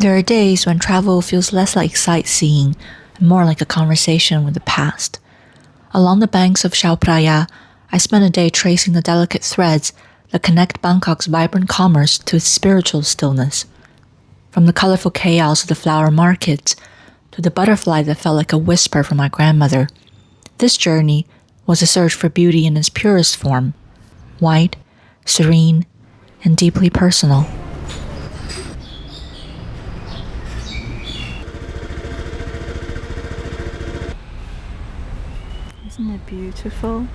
There are days when travel feels less like sightseeing and more like a conversation with the past. Along the banks of Chao Phraya, I spent a day tracing the delicate threads that connect Bangkok's vibrant commerce to its spiritual stillness. From the colorful chaos of the flower markets to the butterfly that felt like a whisper from my grandmother, this journey was a search for beauty in its purest form, white, serene, and deeply personal. Isn't it beautiful?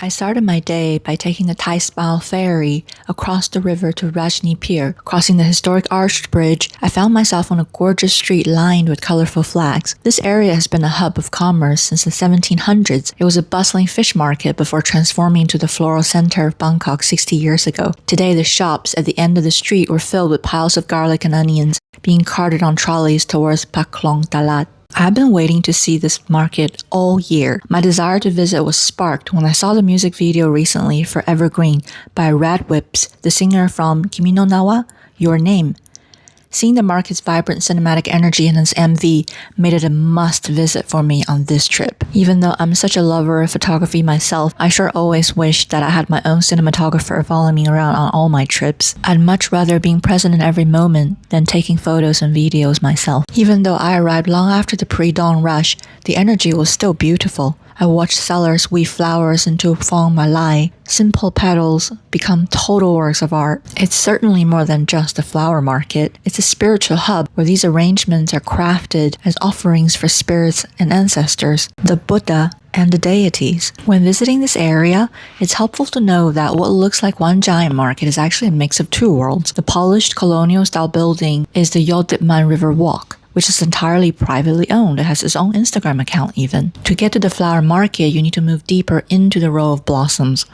I started my day by taking the Thai Smile ferry across the river to Rajni Pier. Crossing the historic arched bridge, I found myself on a gorgeous street lined with colorful flags. This area has been a hub of commerce since the 1700s. It was a bustling fish market before transforming into the floral center of Bangkok 60 years ago. Today, the shops at the end of the street were filled with piles of garlic and onions being carted on trolleys towards Pak Klong Talat. I've been waiting to see this market all year. My desire to visit was sparked when I saw the music video recently for Evergreen by Rad Whips, the singer from Kimi no Nawa, Your Name. Seeing the market's vibrant cinematic energy in its MV made it a must visit for me on this trip. Even though I'm such a lover of photography myself, I sure always wish that I had my own cinematographer following me around on all my trips. I'd much rather being present in every moment than taking photos and videos myself. Even though I arrived long after the pre-dawn rush, the energy was still beautiful. I watched sellers weave flowers into phong malai. Simple petals become total works of art. It's certainly more than just a flower market. It's a spiritual hub where these arrangements are crafted as offerings for spirits and ancestors, the Buddha and the deities. When visiting this area, it's helpful to know that what looks like one giant market is actually a mix of two worlds. The polished colonial-style building is the Yoditman River Walk, which is entirely privately owned. It has its own Instagram account even. To get to the flower market, you need to move deeper into the row of blossoms.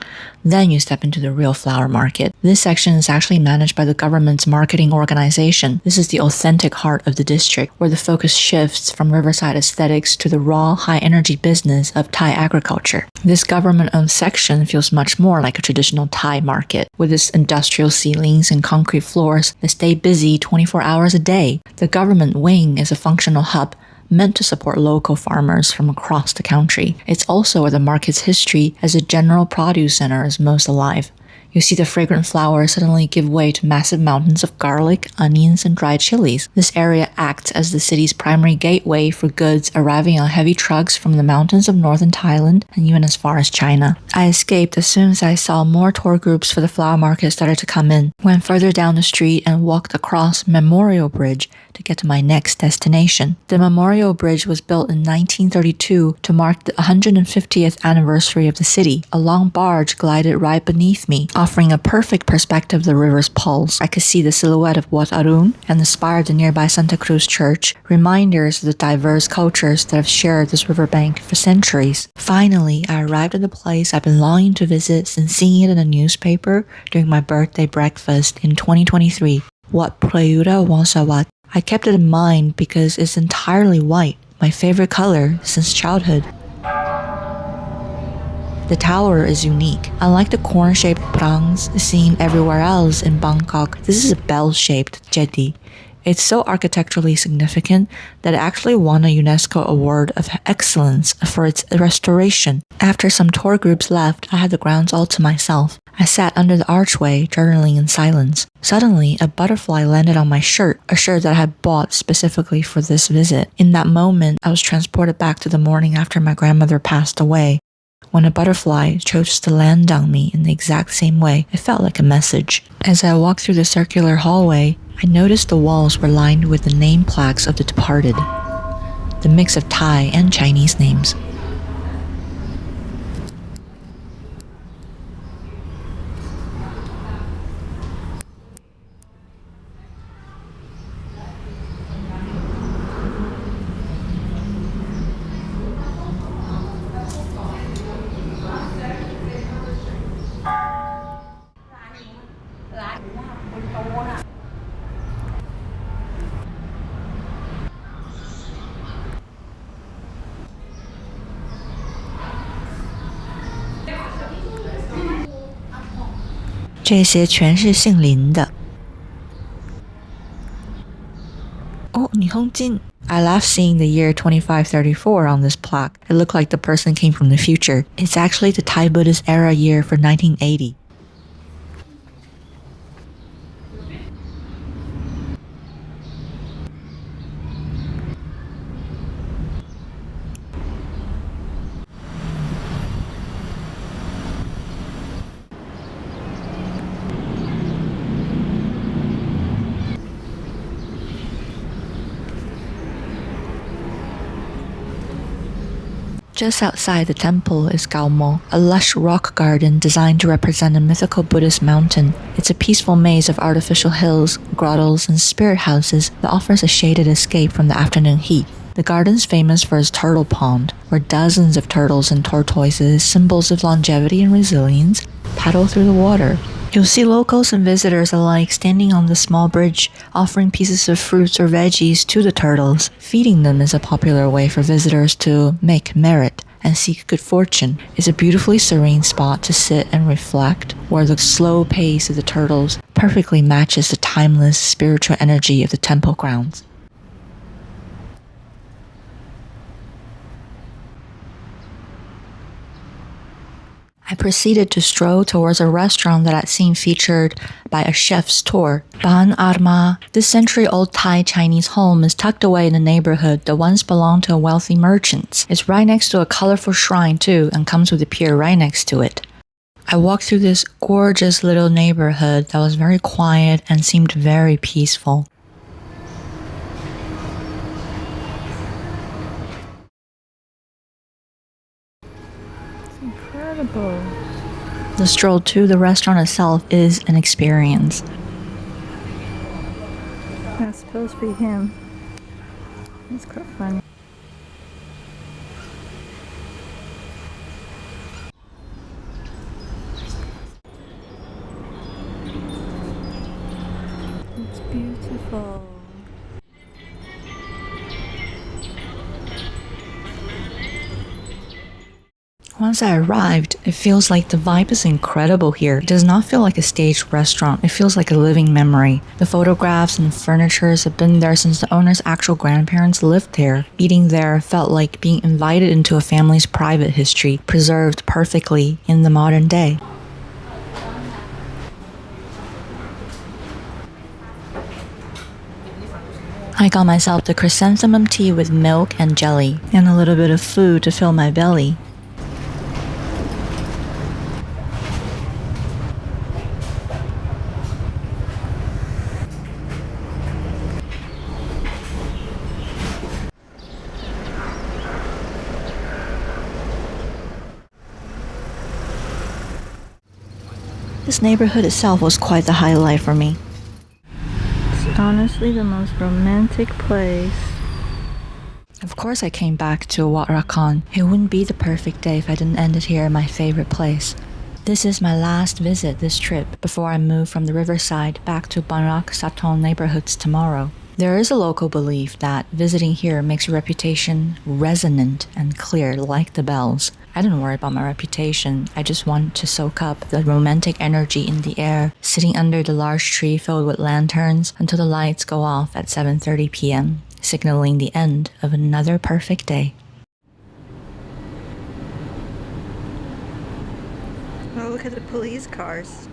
Then you step into the real flower market. This section is actually managed by the government's marketing organization. This is the authentic heart of the district, where the focus shifts from riverside aesthetics to the raw, high-energy business of Thai agriculture. This government-owned section feels much more like a traditional Thai market, with its industrial ceilings and concrete floors that stay busy 24 hours a day. The government wing is a functional hub meant to support local farmers from across the country. It's also where the market's history as a general produce center is most alive. You see the fragrant flowers suddenly give way to massive mountains of garlic, onions, and dried chilies. This area acts as the city's primary gateway for goods arriving on heavy trucks from the mountains of northern Thailand and even as far as China. I escaped as soon as I saw more tour groups for the flower market started to come in. Went further down the street and walked across Memorial Bridge to get to my next destination. The Memorial Bridge was built in 1932 to mark the 150th anniversary of the city. A long barge glided right beneath me, offering a perfect perspective of the river's pulse. I could see the silhouette of Wat Rakhang and the spire of the nearby Santa Cruz Church, reminders of the diverse cultures that have shared this riverbank for centuries. Finally, I arrived at the place I've been longing to visit since seeing it in a newspaper during my birthday breakfast in 2023, Wat Prayurawongsawat. I kept it in mind because it's entirely white, my favorite color since childhood. The tower is unique. Unlike the corn-shaped prangs seen everywhere else in Bangkok, this is a bell-shaped jetty. It's so architecturally significant that it actually won a UNESCO Award of Excellence for its restoration. After some tour groups left, I had the grounds all to myself. I sat under the archway, journaling in silence. Suddenly, a butterfly landed on my shirt, a shirt that I had bought specifically for this visit. In that moment, I was transported back to the morning after my grandmother passed away. When a butterfly chose to land on me in the exact same way, it felt like a message. As I walked through the circular hallway, I noticed the walls were lined with the name plaques of the departed, the mix of Thai and Chinese names.这些全是姓林的。Oh, Nihongjin. I laughed seeing the year 2534 on this plaque. It looked like the person came from the future. It's actually the Thai Buddhist era year for 1980. Just outside the temple is Gaomo, a lush rock garden designed to represent a mythical Buddhist mountain. It's a peaceful maze of artificial hills, grottos, and spirit houses that offers a shaded escape from the afternoon heat. The garden's famous for its turtle pond, where dozens of turtles and tortoises, symbols of longevity and resilience, paddle through the water. You'll see locals and visitors alike standing on the small bridge, offering pieces of fruits or veggies to the turtles. Feeding them is a popular way for visitors to make merit and seek good fortune. It's a beautifully serene spot to sit and reflect, where the slow pace of the turtles perfectly matches the timeless spiritual energy of the temple grounds. I proceeded to stroll towards a restaurant that I'd seen featured by a chef's tour. Ban Arma. This century-old Thai Chinese home is tucked away in a neighborhood that once belonged to a wealthy merchant. It's right next to a colorful shrine too, and comes with a pier right next to it. I walked through this gorgeous little neighborhood that was very quiet and seemed very peaceful. Incredible. The stroll to the restaurant itself is an experience. That's supposed to be him. It's quite funny. It's beautiful. Once I arrived, it feels like the vibe is incredible here. It does not feel like a staged restaurant. It feels like a living memory. The photographs and furniture have been there since the owner's actual grandparents lived there. Eating there felt like being invited into a family's private history, preserved perfectly in the modern day. I got myself the chrysanthemum tea with milk and jelly, and a little bit of food to fill my belly. This neighborhood itself was quite the highlight for me. It's honestly the most romantic place. Of course I came back to Wat Rakhang. It wouldn't be the perfect day if I didn't end it here in my favorite place. This is my last visit this trip before I move from the riverside back to Barak Satong neighborhoods tomorrow. There is a local belief that visiting here makes your reputation resonant and clear like the bells. I don't worry about my reputation. I just want to soak up the romantic energy in the air, sitting under the large tree filled with lanterns until the lights go off at 7:30 p.m., signaling the end of another perfect day. Oh, look at the police cars.